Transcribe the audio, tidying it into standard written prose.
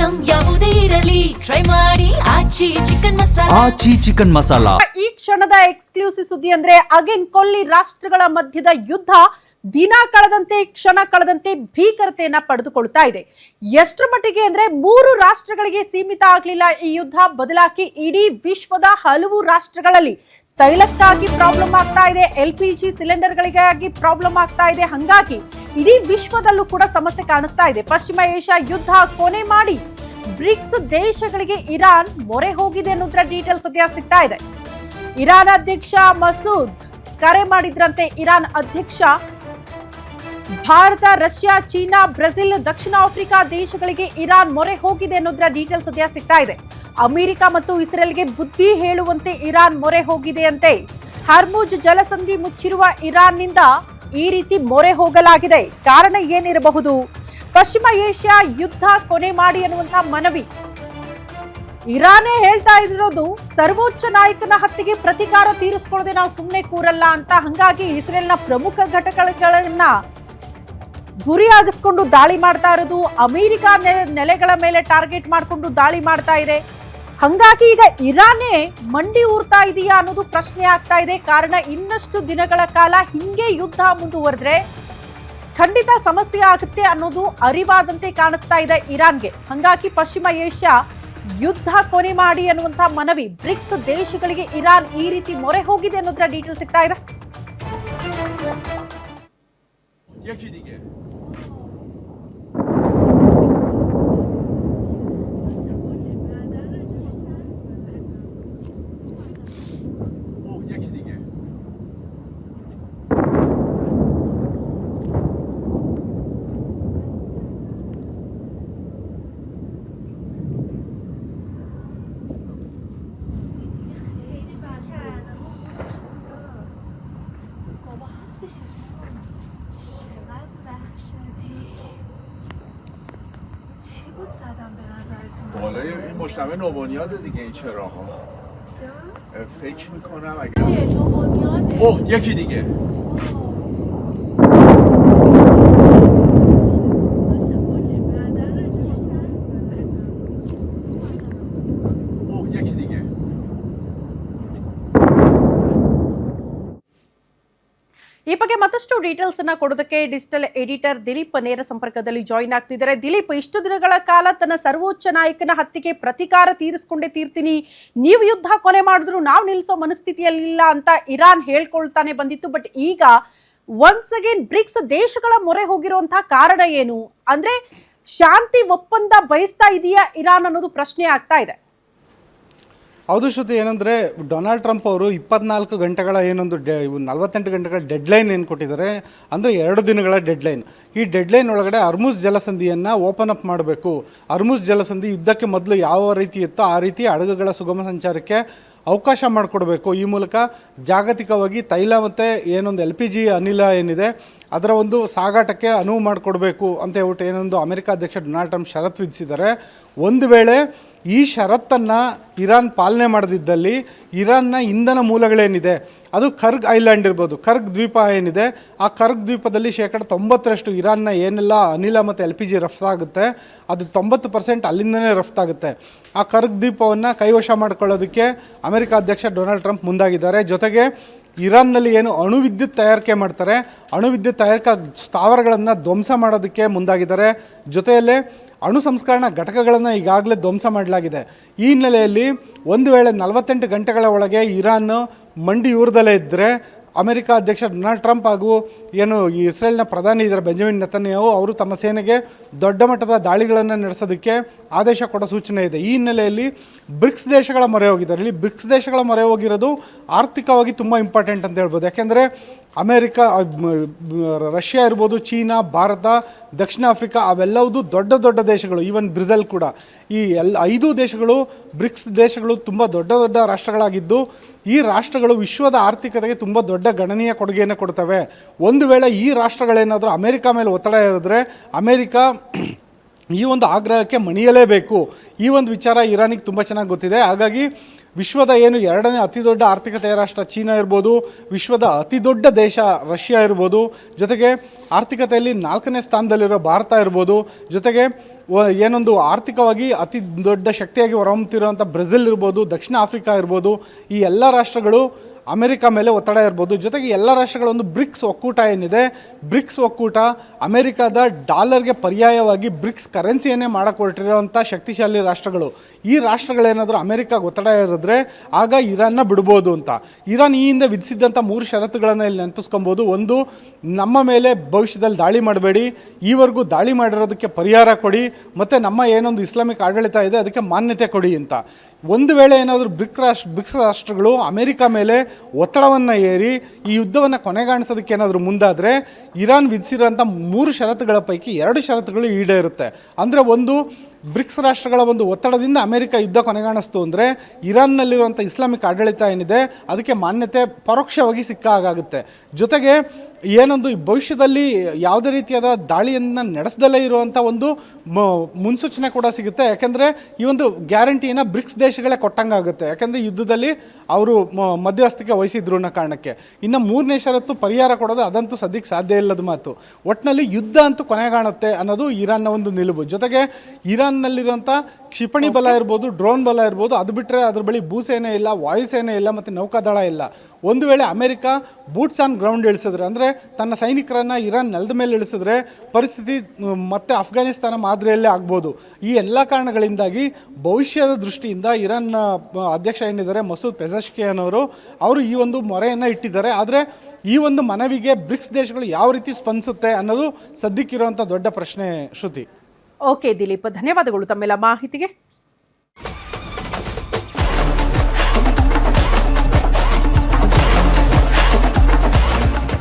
Item ಯಾವುದೇ ಇರಲಿ try ಮಾಡಿ ಆಚಿ ಚಿಕನ್ ಮಸಾಲಾ. ಆಚಿ ಚಿಕನ್ ಮಸಾಲಾ. ಈ ಕ್ಷಣದ ಎಕ್ಸ್ಕ್ಲೂಸಿವ್ ಸುದ್ದಿ ಅಂದ್ರೆ ಅಗೇನ್ ಕೊಲ್ಲಿ ರಾಷ್ಟ್ರಗಳ ಮಧ್ಯದ ಯುದ್ಧ ದಿನ ಕಳೆದಂತೆ ಕ್ಷಣ ಕಳೆದಂತೆ ಭೀಕರತೆಯನ್ನ ಪಡೆದುಕೊಳ್ತಾ ಇದೆ. ಎಷ್ಟರ ಮಟ್ಟಿಗೆ ಅಂದ್ರೆ 3 ರಾಷ್ಟ್ರಗಳಿಗೆ ಸೀಮಿತ ಆಗಲಿಲ್ಲ ಈ ಯುದ್ಧ, ಬದಲಾಗಿ ಇಡೀ ವಿಶ್ವದ ಹಲವು ರಾಷ್ಟ್ರಗಳಲ್ಲಿ ತೈಲಕ್ಕಾಗಿ ಪ್ರಾಬ್ಲಮ್ ಆಗ್ತಾ ಇದೆ, LPG ಸಿಲಿಂಡರ್ಗಳಿಗಾಗಿ ಪ್ರಾಬ್ಲಮ್ ಆಗ್ತಾ ಇದೆ. ಹಂಗಾಗಿ ಇಡೀ ವಿಶ್ವದಲ್ಲೂ ಕೂಡ ಸಮಸ್ಯೆ ಕಾಣಿಸ್ತಾ ಇದೆ. ಪಶ್ಚಿಮ ಏಷ್ಯಾ ಯುದ್ಧ ಕೊನೆ ಮಾಡಿ ಬ್ರಿಕ್ಸ್ ದೇಶಗಳಿಗೆ ಇರಾನ್ ಮೊರೆ ಹೋಗಿದೆ ಅನ್ನೋದ್ರ ಡೀಟೇಲ್ಸ್ ಸದ್ಯ ಸಿಗ್ತಾ ಇದೆ. ಇರಾನ್ ಅಧ್ಯಕ್ಷ ಮಸೂದ್ ಕರೆ ಮಾಡಿದ್ರಂತೆ. ಇರಾನ್ ಅಧ್ಯಕ್ಷ ಭಾರತ, ರಷ್ಯಾ, ಚೀನಾ, ಬ್ರೆಜಿಲ್, ದಕ್ಷಿಣ ಆಫ್ರಿಕಾ ದೇಶಗಳಿಗೆ ಇರಾನ್ ಮೊರೆ ಹೋಗಿದೆ ಅನ್ನೋದ್ರ ಡೀಟೇಲ್ಸ್ ಸದ್ಯ ಸಿಗ್ತಾ ಇದೆ. ಅಮೆರಿಕ ಮತ್ತು ಇಸ್ರೇಲ್ಗೆ ಬುದ್ಧಿ ಹೇಳುವಂತೆ ಇರಾನ್ ಮೊರೆ ಹೋಗಿದೆ ಅಂತೆ. ಹರ್ಮುಜ್ ಜಲಸಂಧಿ ಮುಚ್ಚಿರುವ ಇರಾನ್ನಿಂದ ಈ ರೀತಿ ಮೊರೆ ಹೋಗಲಾಗಿದೆ. ಕಾರಣ ಏನಿರಬಹುದು? ಪಶ್ಚಿಮ ಏಷ್ಯಾ ಯುದ್ಧ ಕೊನೆ ಮಾಡಿ ಅನ್ನುವಂತಹ ಮನವಿ ಇರಾನೇ ಹೇಳ್ತಾ ಇರೋದು. ಸರ್ವೋಚ್ಚ ನಾಯಕನ ಹತ್ಯೆಗೆ ಪ್ರತೀಕಾರ ತೀರಿಸಿಕೊಳ್ಳದೆ ನಾವು ಸುಮ್ಮನೆ ಕೂರಲ್ಲ ಅಂತ. ಹಂಗಾಗಿ ಇಸ್ರೇಲ್ನ ಪ್ರಮುಖ ಘಟಕಗಳನ್ನ ಗುರಿಯಾಗಿಸ್ಕೊಂಡು ದಾಳಿ ಮಾಡ್ತಾ ಇರೋದು, ಅಮೆರಿಕ ನೆಲೆಗಳ ಮೇಲೆ ಟಾರ್ಗೆಟ್ ಮಾಡಿಕೊಂಡು ದಾಳಿ ಮಾಡ್ತಾ ಇದೆ. ಹಂಗಾಗಿ ಈಗ ಇರಾನೇ ಮಂಡಿ ಊರ್ತಾ ಇದೆಯಾ ಅನ್ನೋದು ಪ್ರಶ್ನೆ ಆಗ್ತಾ ಇದೆ. ಕಾರಣ ಇನ್ನಷ್ಟು ದಿನಗಳ ಕಾಲ ಹಿಂಗೆ ಯುದ್ಧ ಮುಂದುವರೆದ್ರೆ ಖಂಡಿತ ಸಮಸ್ಯೆ ಆಗುತ್ತೆ ಅನ್ನೋದು ಅರಿವಾದಂತೆ ಕಾಣಿಸ್ತಾ ಇದೆ ಇರಾನ್ಗೆ. ಹಂಗಾಗಿ ಪಶ್ಚಿಮ ಏಷ್ಯಾ ಯುದ್ಧ ಕೊನೆ ಮಾಡಿ ಅನ್ನುವಂತ ಮನವಿ ಬ್ರಿಕ್ಸ್ ದೇಶಗಳಿಗೆ ಇರಾನ್ ಈ ರೀತಿ ಮೊರೆ ಹೋಗಿದೆ ಅನ್ನೋದ್ರ ಡೀಟೇಲ್ ಸಿಗ್ತಾ ಇದೆ. بالای این مجتمع نوبنیاده دیگه این چراغ‌ها. فکر میکنم اگه اوه یکی دیگه ಈ ಬಗ್ಗೆ ಮತ್ತಷ್ಟು ಡೀಟೇಲ್ಸ್ ಅನ್ನ ಕೊಡೋದಕ್ಕೆ ಡಿಜಿಟಲ್ ಎಡಿಟರ್ ದಿಲೀಪ್ ನೇರ ಸಂಪರ್ಕದಲ್ಲಿ ಜಾಯಿನ್ ಆಗ್ತಿದ್ದಾರೆ. ದಿಲೀಪ್, ಇಷ್ಟು ದಿನಗಳ ಕಾಲ ತನ್ನ ಸರ್ವೋಚ್ಚ ನಾಯಕನ ಹತ್ಯೆಗೆ ಪ್ರತೀಕಾರ ತೀರಿಸ್ಕೊಂಡೇ ತೀರ್ತೀನಿ, ನೀವು ಯುದ್ಧ ಕೊನೆ ಮಾಡಿದ್ರು ನಾವು ನಿಲ್ಲಿಸೋ ಮನಸ್ಥಿತಿಯಲ್ಲಿಲ್ಲ ಅಂತ ಇರಾನ್ ಹೇಳ್ಕೊಳ್ತಾನೆ ಬಂದಿತ್ತು. ಬಟ್ ಈಗ ಒನ್ಸ್ ಅಗೇನ್ ಬ್ರಿಕ್ಸ್ ದೇಶಗಳ ಮೊರೆ ಹೋಗಿರುವಂತಹ ಕಾರಣ ಏನು? ಅಂದ್ರೆ ಶಾಂತಿ ಒಪ್ಪಂದ ಬಯಸ್ತಾ ಇದೆಯಾ ಇರಾನ್ ಅನ್ನೋದು ಪ್ರಶ್ನೆ ಆಗ್ತಾ ಇದೆ. ಹೌದು ಶ್ರುತಿ, ಏನಂದರೆ ಡೊನಾಲ್ಡ್ ಟ್ರಂಪ್ ಅವರು 24 ಗಂಟೆಗಳ ಏನೊಂದು 48 ಗಂಟೆಗಳ ಡೆಡ್ಲೈನ್ ಏನು ಕೊಟ್ಟಿದ್ದಾರೆ ಅಂದರೆ 2 ದಿನಗಳ ಡೆಡ್ಲೈನ್. ಈ ಡೆಡ್ಲೈನ್ ಒಳಗಡೆ ಹರ್ಮುಜ್ ಜಲಸಂಧಿಯನ್ನು ಓಪನ್ ಅಪ್ ಮಾಡಬೇಕು. ಹರ್ಮುಜ್ ಜಲಸಂಧಿ ಯುದ್ಧಕ್ಕೆ ಮೊದಲು ಯಾವ ರೀತಿ ಇತ್ತೋ ಆ ರೀತಿ ಹಡಗುಗಳ ಸುಗಮ ಸಂಚಾರಕ್ಕೆ ಅವಕಾಶ ಮಾಡಿಕೊಡ್ಬೇಕು. ಈ ಮೂಲಕ ಜಾಗತಿಕವಾಗಿ ತೈಲ ಮತ್ತು ಏನೊಂದು LPG ಅನಿಲ ಏನಿದೆ ಅದರ ಒಂದು ಸಾಗಾಟಕ್ಕೆ ಅನುವು ಮಾಡಿಕೊಡ್ಬೇಕು ಅಂತ ಹೇಳ್ಬಿಟ್ಟು ಏನೊಂದು ಅಮೆರಿಕ ಅಧ್ಯಕ್ಷ ಡೊನಾಲ್ಡ್ ಟ್ರಂಪ್ ಷರತ್ತು ವಿಧಿಸಿದ್ದಾರೆ. ಒಂದು ವೇಳೆ ಈ ಷರತ್ತನ್ನು ಇರಾನ್ ಪಾಲನೆ ಮಾಡದಿದ್ದಲ್ಲಿ ಇರಾನ್ನ ಇಂಧನ ಮೂಲಗಳೇನಿದೆ ಅದು ಕರ್ಗ್ ಐಲ್ಯಾಂಡ್ ಇರ್ಬೋದು, ಕರ್ಗ್ ದ್ವೀಪ ಏನಿದೆ ಆ ಕರ್ಗ್ ದ್ವೀಪದಲ್ಲಿ 90% ಇರಾನ್ನ ಏನೆಲ್ಲ ಅನಿಲ ಮತ್ತು LPG ರಫ್ತಾಗುತ್ತೆ ಅದು 90% ಅಲ್ಲಿಂದನೇ ರಫ್ತಾಗುತ್ತೆ. ಆ ಕರ್ಗ್ ದ್ವೀಪವನ್ನು ಕೈವಶ ಮಾಡಿಕೊಳ್ಳೋದಕ್ಕೆ ಅಮೆರಿಕ ಅಧ್ಯಕ್ಷ ಡೊನಾಲ್ಡ್ ಟ್ರಂಪ್ ಮುಂದಾಗಿದ್ದಾರೆ. ಜೊತೆಗೆ ಇರಾನ್ನಲ್ಲಿ ಏನು ಅಣುವಿದ್ಯುತ್ ತಯಾರಿಕೆ ಮಾಡ್ತಾರೆ, ಅಣುವಿದ್ಯುತ್ ತಯಾರಿಕಾ ಸ್ಥಾವರಗಳನ್ನು ಧ್ವಂಸ ಮಾಡೋದಕ್ಕೆ ಮುಂದಾಗಿದ್ದಾರೆ. ಜೊತೆಯಲ್ಲೇ ಅಣು ಸಂಸ್ಕರಣಾ ಘಟಕಗಳನ್ನು ಈಗಾಗಲೇ ಧ್ವಂಸ ಮಾಡಲಾಗಿದೆ. ಈ ಹಿನ್ನೆಲೆಯಲ್ಲಿ ಒಂದು ವೇಳೆ 48 ಗಂಟೆಗಳ ಒಳಗೆ ಇರಾನ್ ಮಂಡಿ ಊರ್ದಲೇ ಇದ್ದರೆ ಅಮೆರಿಕ ಅಧ್ಯಕ್ಷ ಡೊನಾಲ್ಡ್ ಟ್ರಂಪ್ ಹಾಗೂ ಏನು ಈ ಇಸ್ರೇಲ್ನ ಪ್ರಧಾನಿ ಇದ್ದಾರೆ ಬೆಂಜಮಿನ್ ನೆತನ್ಯಾಹು ಅವರು ತಮ್ಮ ಸೇನೆಗೆ ದೊಡ್ಡ ಮಟ್ಟದ ದಾಳಿಗಳನ್ನು ನಡೆಸೋದಕ್ಕೆ ಆದೇಶ ಕೊಡೋ ಸೂಚನೆ ಇದೆ. ಈ ಹಿನ್ನೆಲೆಯಲ್ಲಿ ಬ್ರಿಕ್ಸ್ ದೇಶಗಳ ಮೊರೆ ಹೋಗಿದ್ದಾರೆ. ಇಲ್ಲಿ ಬ್ರಿಕ್ಸ್ ದೇಶಗಳ ಮೊರೆ ಹೋಗಿರೋದು ಆರ್ಥಿಕವಾಗಿ ತುಂಬ ಇಂಪಾರ್ಟೆಂಟ್ ಅಂತ ಹೇಳ್ಬೋದು. ಯಾಕೆಂದರೆ ಅಮೇರಿಕಾ, ರಷ್ಯಾ ಇರ್ಬೋದು, ಚೀನಾ, ಭಾರತ, ದಕ್ಷಿಣ ಆಫ್ರಿಕಾ ಅವೆಲ್ಲವೂ ದೊಡ್ಡ ದೊಡ್ಡ ದೇಶಗಳು. ಈವನ್ ಬ್ರೆಜಿಲ್ ಕೂಡ. ಈ 5 ದೇಶಗಳು ಬ್ರಿಕ್ಸ್ ದೇಶಗಳು ತುಂಬ ದೊಡ್ಡ ದೊಡ್ಡ ರಾಷ್ಟ್ರಗಳಾಗಿದ್ದು ಈ ರಾಷ್ಟ್ರಗಳು ವಿಶ್ವದ ಆರ್ಥಿಕತೆಗೆ ತುಂಬ ದೊಡ್ಡ ಗಣನೀಯ ಕೊಡುಗೆಯನ್ನು ಕೊಡ್ತವೆ. ಒಂದು ವೇಳೆ ಈ ರಾಷ್ಟ್ರಗಳೇನಾದರೂ ಅಮೇರಿಕ ಮೇಲೆ ಒತ್ತಡ ಇರಿದ್ರೆ ಅಮೇರಿಕ ಈ ಒಂದು ಆಗ್ರಹಕ್ಕೆ ಮಣಿಯಲೇಬೇಕು. ಈ ಒಂದು ವಿಚಾರ ಇರಾನಿಗೆ ತುಂಬ ಚೆನ್ನಾಗಿ ಗೊತ್ತಿದೆ. ಹಾಗಾಗಿ ವಿಶ್ವದ ಏನು 2ನೇ ಅತಿ ದೊಡ್ಡ ಆರ್ಥಿಕತೆಯ ರಾಷ್ಟ್ರ ಚೀನಾ ಇರ್ಬೋದು, ವಿಶ್ವದ ಅತಿ ದೊಡ್ಡ ದೇಶ ರಷ್ಯಾ ಇರ್ಬೋದು, ಜೊತೆಗೆ ಆರ್ಥಿಕತೆಯಲ್ಲಿ 4ನೇ ಸ್ಥಾನದಲ್ಲಿರೋ ಭಾರತ ಇರ್ಬೋದು, ಜೊತೆಗೆ ಏನೊಂದು ಆರ್ಥಿಕವಾಗಿ ಅತಿ ದೊಡ್ಡ ಶಕ್ತಿಯಾಗಿ ಹೊರಹೊಮ್ಮುತ್ತಿರುವಂಥ ಬ್ರೆಜಿಲ್ ಇರ್ಬೋದು, ದಕ್ಷಿಣ ಆಫ್ರಿಕಾ ಇರ್ಬೋದು, ಈ ಎಲ್ಲ ರಾಷ್ಟ್ರಗಳು ಅಮೆರಿಕ ಮೇಲೆ ಒತ್ತಡ ಇರ್ಬೋದು. ಜೊತೆಗೆ ಎಲ್ಲ ರಾಷ್ಟ್ರಗಳ ಒಂದು ಬ್ರಿಕ್ಸ್ ಒಕ್ಕೂಟ ಏನಿದೆ, ಬ್ರಿಕ್ಸ್ ಒಕ್ಕೂಟ ಅಮೆರಿಕದ ಡಾಲರ್ಗೆ ಪರ್ಯಾಯವಾಗಿ ಬ್ರಿಕ್ಸ್ ಕರೆನ್ಸಿಯನ್ನೇ ಮಾಡಕ್ಕೆ ಹೊರಟಿರೋವಂಥ ಶಕ್ತಿಶಾಲಿ ರಾಷ್ಟ್ರಗಳು. ಈ ರಾಷ್ಟ್ರಗಳೇನಾದರೂ ಅಮೆರಿಕಾಗೆ ಒತ್ತಡ ಇರಿದ್ರೆ ಆಗ ಇರಾನ್ನ ಬಿಡ್ಬೋದು ಅಂತ. ಇರಾನ್ ಈ ಹಿಂದೆ ವಿಧಿಸಿದ್ದಂಥ 3 ಷರತ್ತುಗಳನ್ನು ಇಲ್ಲಿ ನೆನಪಿಸ್ಕೊಬೋದು. ಒಂದು, ನಮ್ಮ ಮೇಲೆ ಭವಿಷ್ಯದಲ್ಲಿ ದಾಳಿ ಮಾಡಬೇಡಿ, ಈವರೆಗೂ ದಾಳಿ ಮಾಡಿರೋದಕ್ಕೆ ಪರಿಹಾರ ಕೊಡಿ, ಮತ್ತು ನಮ್ಮ ಏನೊಂದು ಇಸ್ಲಾಮಿಕ್ ಆಡಳಿತ ಇದೆ ಅದಕ್ಕೆ ಮಾನ್ಯತೆ ಕೊಡಿ ಅಂತ. ಒಂದು ವೇಳೆ ಏನಾದರೂ ಬ್ರಿಕ್ಸ್ ರಾಷ್ಟ್ರಗಳು ಅಮೆರಿಕ ಮೇಲೆ ಒತ್ತಡವನ್ನು ಏರಿ ಈ ಯುದ್ಧವನ್ನು ಕೊನೆಗಾಣಿಸೋದಕ್ಕೆ ಏನಾದರೂ ಮುಂದಾದರೆ ಇರಾನ್ ವಿಧಿಸಿರೋಂಥ 3 ಷರತ್ತುಗಳ ಪೈಕಿ 2 ಷರತ್ತುಗಳು ಈಡೇರುತ್ತೆ. ಅಂದರೆ ಒಂದು, ಬ್ರಿಕ್ಸ್ ರಾಷ್ಟ್ರಗಳ ಒಂದು ಒತ್ತಡದಿಂದ ಅಮೆರಿಕ ಯುದ್ಧ ಕೊನೆಗಾಣಿಸ್ತು ಅಂದರೆ ಇರಾನ್ನಲ್ಲಿರುವಂಥ ಇಸ್ಲಾಮಿಕ್ ಆಡಳಿತ ಏನಿದೆ ಅದಕ್ಕೆ ಮಾನ್ಯತೆ ಪರೋಕ್ಷವಾಗಿ ಸಿಕ್ಕ ಹಾಗಾಗುತ್ತೆ. ಜೊತೆಗೆ ಏನೊಂದು ಭವಿಷ್ಯದಲ್ಲಿ ಯಾವುದೇ ರೀತಿಯಾದ ದಾಳಿಯನ್ನು ನಡೆಸದಲ್ಲೇ ಇರುವಂಥ ಒಂದು ಮುನ್ಸೂಚನೆ ಕೂಡ ಸಿಗುತ್ತೆ. ಯಾಕೆಂದರೆ ಈ ಒಂದು ಗ್ಯಾರಂಟಿಯನ್ನು ಬ್ರಿಕ್ಸ್ ದೇಶಗಳೇ ಕೊಟ್ಟಂಗಾಗುತ್ತೆ. ಯಾಕೆಂದರೆ ಯುದ್ಧದಲ್ಲಿ ಅವರು ಮಧ್ಯವಸ್ಥಿಕೆ ವಹಿಸಿದ್ರು ಅನ್ನೋ ಕಾರಣಕ್ಕೆ. ಇನ್ನು 3ನೇ ಷರತ್ತು ಪರಿಹಾರ ಕೊಡೋದು, ಅದಂತೂ ಸದ್ಯಕ್ಕೆ ಸಾಧ್ಯ ಇಲ್ಲದ ಮಾತು. ಒಟ್ಟಿನಲ್ಲಿ ಯುದ್ಧ ಅಂತೂ ಕೊನೆಗಾಣುತ್ತೆ ಅನ್ನೋದು ಇರಾನ್ನ ಒಂದು ನಿಲುವು. ಜೊತೆಗೆ ಇರಾನ್ನಲ್ಲಿರುವಂಥ ಕ್ಷಿಪಣಿ ಬಲ ಇರ್ಬೋದು, ಡ್ರೋನ್ ಬಲ ಇರ್ಬೋದು, ಅದು ಬಿಟ್ಟರೆ ಅದ್ರ ಬಳಿ ಭೂಸೇನೆ ಇಲ್ಲ, ವಾಯುಸೇನೆ ಇಲ್ಲ, ಮತ್ತು ನೌಕಾದಳ ಇಲ್ಲ. ಒಂದು ವೇಳೆ ಅಮೆರಿಕ ಬೂಟ್ಸ್ ಆನ್ ಗ್ರೌಂಡ್ ಇಳಿಸಿದ್ರೆ, ಅಂದರೆ ತನ್ನ ಸೈನಿಕರನ್ನು ಇರಾನ್ ನೆಲದ ಮೇಲೆ ಇಳಿಸಿದ್ರೆ ಪರಿಸ್ಥಿತಿ ಮತ್ತೆ ಅಫ್ಘಾನಿಸ್ತಾನ ಮಾದರಿಯಲ್ಲೇ ಆಗ್ಬೋದು. ಈ ಎಲ್ಲ ಕಾರಣಗಳಿಂದಾಗಿ ಭವಿಷ್ಯದ ದೃಷ್ಟಿಯಿಂದ ಇರಾನ್ ಅಧ್ಯಕ್ಷ ಏನಿದ್ದಾರೆ ಮಸೂದ್ ಪೆಜೆಶ್ಕಿಯಾನ್ ಅವರು ಈ ಒಂದು ಮೊರೆಯನ್ನು ಇಟ್ಟಿದ್ದಾರೆ. ಆದರೆ ಈ ಒಂದು ಮನವಿಗೆ ಬ್ರಿಕ್ಸ್ ದೇಶಗಳು ಯಾವ ರೀತಿ ಸ್ಪಂದಿಸುತ್ತೆ ಅನ್ನೋದು ಸದ್ಯಕ್ಕಿರುವಂಥ ದೊಡ್ಡ ಪ್ರಶ್ನೆ. ಶ್ರುತಿ. ಓಕೆ ದಿಲೀಪ್, ಧನ್ಯವಾದಗಳು ತಮ್ಮೆಲ್ಲ ಮಾಹಿತಿಗೆ.